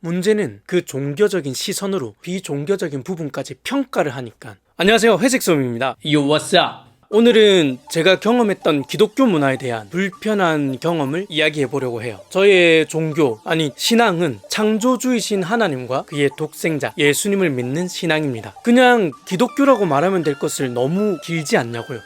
문제는 그 종교적인 시선으로 비종교적인 부분까지 평가를 하니까. 안녕하세요, 회색솜입니다. Yo, what's up? 오늘은 제가 경험했던 기독교 문화에 대한 불편한 경험을 이야기해 보려고 해요. 저의 종교, 아니 신앙은 창조주이신 하나님과 그의 독생자 예수님을 믿는 신앙입니다. 그냥 기독교라고 말하면 될 것을 너무 길지 않냐고요.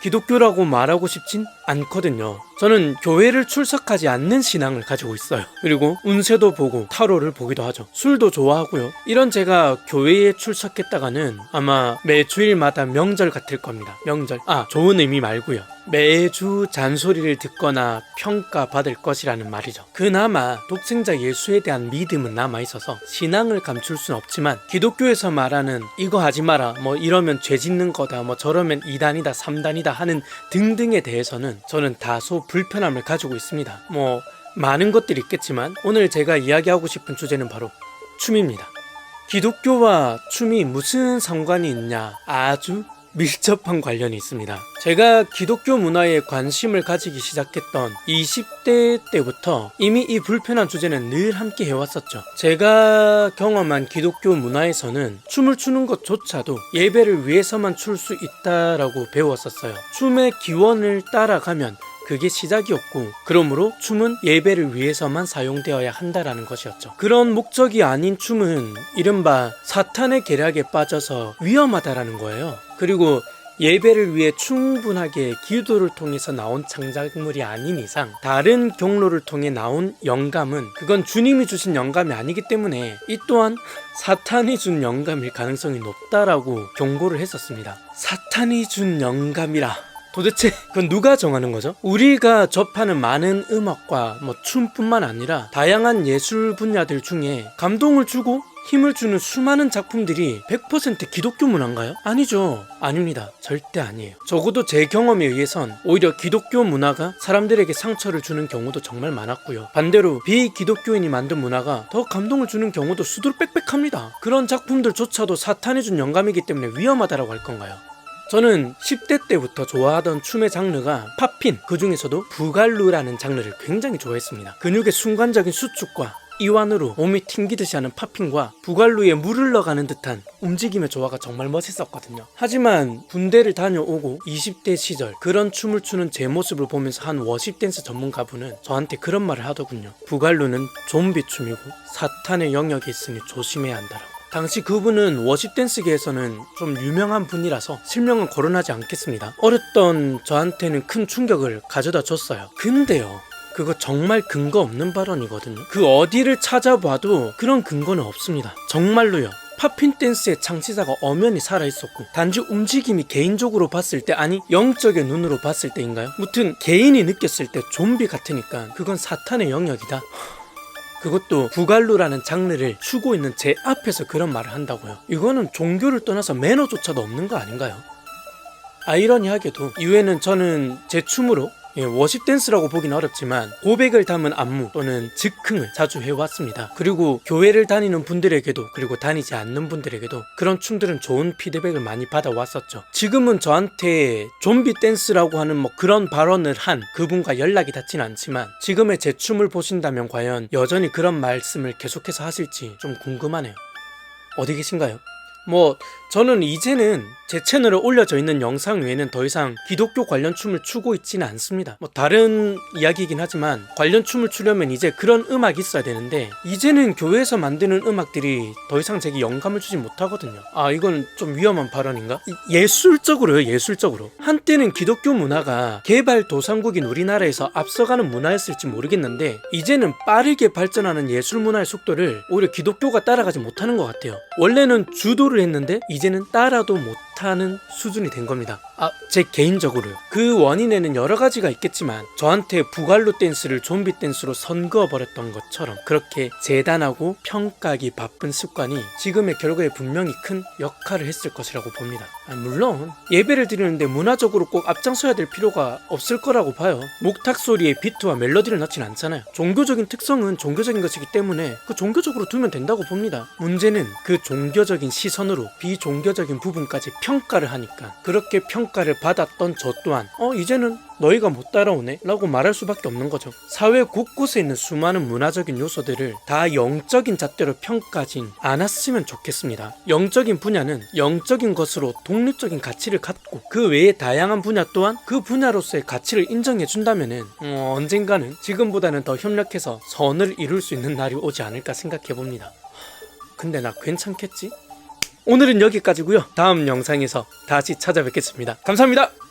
기독교라고 말하고 싶진 않거든요. 저는 교회를 출석하지 않는 신앙을 가지고 있어요. 그리고 운세도 보고 타로를 보기도 하죠. 술도 좋아하고요. 이런 제가 교회에 출석했다가는 아마 매 주일마다 명절 같을 겁니다. 명절. 좋은 의미 말고요. 매주 잔소리를 듣거나 평가받을 것이라는 말이죠. 그나마 독생자 예수에 대한 믿음은 남아있어서 신앙을 감출 순 없지만, 기독교에서 말하는 이거 하지 마라, 뭐 이러면 죄 짓는 거다, 뭐 저러면 2단이다 3단이다 하는 등등에 대해서는 저는 다소 불편함을 가지고 있습니다. 뭐 많은 것들이 있겠지만 오늘 제가 이야기하고 싶은 주제는 바로 춤입니다. 기독교와 춤이 무슨 상관이 있냐? 아주 밀접한 관련이 있습니다. 제가 기독교 문화에 관심을 가지기 시작했던 20대 때부터 이미 이 불편한 주제는 늘 함께 해왔었죠. 제가 경험한 기독교 문화에서는 춤을 추는 것조차도 예배를 위해서만 출 수 있다라고 배웠었어요. 춤의 기원을 따라가면 그게 시작이었고, 그러므로 춤은 예배를 위해서만 사용되어야 한다라는 것이었죠. 그런 목적이 아닌 춤은 이른바 사탄의 계략에 빠져서 위험하다라는 거예요. 그리고 예배를 위해 충분하게 기도를 통해서 나온 창작물이 아닌 이상 다른 경로를 통해 나온 영감은 그건 주님이 주신 영감이 아니기 때문에 이 또한 사탄이 준 영감일 가능성이 높다라고 경고를 했었습니다. 사탄이 준 영감이라, 도대체 그건 누가 정하는 거죠? 우리가 접하는 많은 음악과 춤뿐만 아니라 다양한 예술 분야들 중에 감동을 주고 힘을 주는 수많은 작품들이 100% 기독교 문화인가요? 아니죠. 아닙니다. 절대 아니에요. 적어도 제 경험에 의해선 오히려 기독교 문화가 사람들에게 상처를 주는 경우도 정말 많았고요. 반대로 비기독교인이 만든 문화가 더 감동을 주는 경우도 수두룩 빽빽합니다. 그런 작품들조차도 사탄이 준 영감이기 때문에 위험하다라고 할 건가요? 저는 10대 때부터 좋아하던 춤의 장르가 팝핀, 그 중에서도 부갈루라는 장르를 굉장히 좋아했습니다. 근육의 순간적인 수축과 이완으로 몸이 튕기듯이 하는 팝핀과 부갈루에 물을 넣어가는 듯한 움직임의 조화가 정말 멋있었거든요. 하지만 군대를 다녀오고 20대 시절 그런 춤을 추는 제 모습을 보면서 한 워십 댄스 전문가분은 저한테 그런 말을 하더군요. 부갈루는 좀비 춤이고 사탄의 영역이 있으니 조심해야 한다라고. 당시 그분은 워십 댄스계에서는 좀 유명한 분이라서 실명은 거론하지 않겠습니다. 어렸던 저한테는 큰 충격을 가져다 줬어요. 근데요, 그거 정말 근거 없는 발언이거든요. 그 어디를 찾아봐도 그런 근거는 없습니다. 정말로요. 팝핀 댄스의 창시자가 엄연히 살아있었고, 단지 움직임이 개인적으로 봤을 때, 아니 영적의 눈으로 봤을 때인가요? 무튼 개인이 느꼈을 때 좀비 같으니까 그건 사탄의 영역이다. 그것도 부갈루라는 장르를 추고 있는 제 앞에서 그런 말을 한다고요. 이거는 종교를 떠나서 매너조차도 없는 거 아닌가요? 아이러니하게도 이후에는 저는 제 춤으로 워십 댄스라고 보긴 어렵지만 고백을 담은 안무 또는 즉흥을 자주 해왔습니다. 그리고 교회를 다니는 분들에게도, 그리고 다니지 않는 분들에게도 그런 춤들은 좋은 피드백을 많이 받아왔었죠. 지금은 저한테 좀비 댄스라고 하는 그런 발언을 한 그분과 연락이 닿지는 않지만 지금의 제 춤을 보신다면 과연 여전히 그런 말씀을 계속해서 하실지 좀 궁금하네요. 어디 계신가요? 저는 이제는 제 채널에 올려져 있는 영상 외에는 더 이상 기독교 관련 춤을 추고 있지는 않습니다. 다른 이야기이긴 하지만 관련 춤을 추려면 이제 그런 음악이 있어야 되는데 이제는 교회에서 만드는 음악들이 더 이상 제게 영감을 주지 못하거든요. 이건 좀 위험한 발언인가? 예술적으로요, 예술적으로. 한때는 기독교 문화가 개발도상국인 우리나라에서 앞서가는 문화였을지 모르겠는데 이제는 빠르게 발전하는 예술 문화의 속도를 오히려 기독교가 따라가지 못하는 것 같아요. 원래는 주도를 했는데 이제는 따라도 못하는 수준이 된 겁니다. 제 개인적으로요. 그 원인에는 여러 가지가 있겠지만 저한테 부갈루 댄스를 좀비 댄스로 선그어 버렸던 것처럼 그렇게 재단하고 평가하기 바쁜 습관이 지금의 결과에 분명히 큰 역할을 했을 것이라고 봅니다. 물론 예배를 드리는데 문화적으로 꼭 앞장서야 될 필요가 없을 거라고 봐요. 목탁 소리에 비트와 멜로디를 넣진 않잖아요. 종교적인 특성은 종교적인 것이기 때문에 그 종교적으로 두면 된다고 봅니다. 문제는 그 종교적인 시선으로 비종교적인 부분까지 평가를 하니까 그렇게 평가를 받았던 저 또한 이제는 너희가 못 따라오네 라고 말할 수밖에 없는 거죠. 사회 곳곳에 있는 수많은 문화적인 요소들을 다 영적인 잣대로 평가하진 않았으면 좋겠습니다. 영적인 분야는 영적인 것으로 독립적인 가치를 갖고 그 외에 다양한 분야 또한 그 분야로서의 가치를 인정해 준다면은 언젠가는 지금보다는 더 협력해서 선을 이룰 수 있는 날이 오지 않을까 생각해 봅니다. 근데 나 괜찮겠지? 오늘은 여기까지고요. 다음 영상에서 다시 찾아뵙겠습니다. 감사합니다.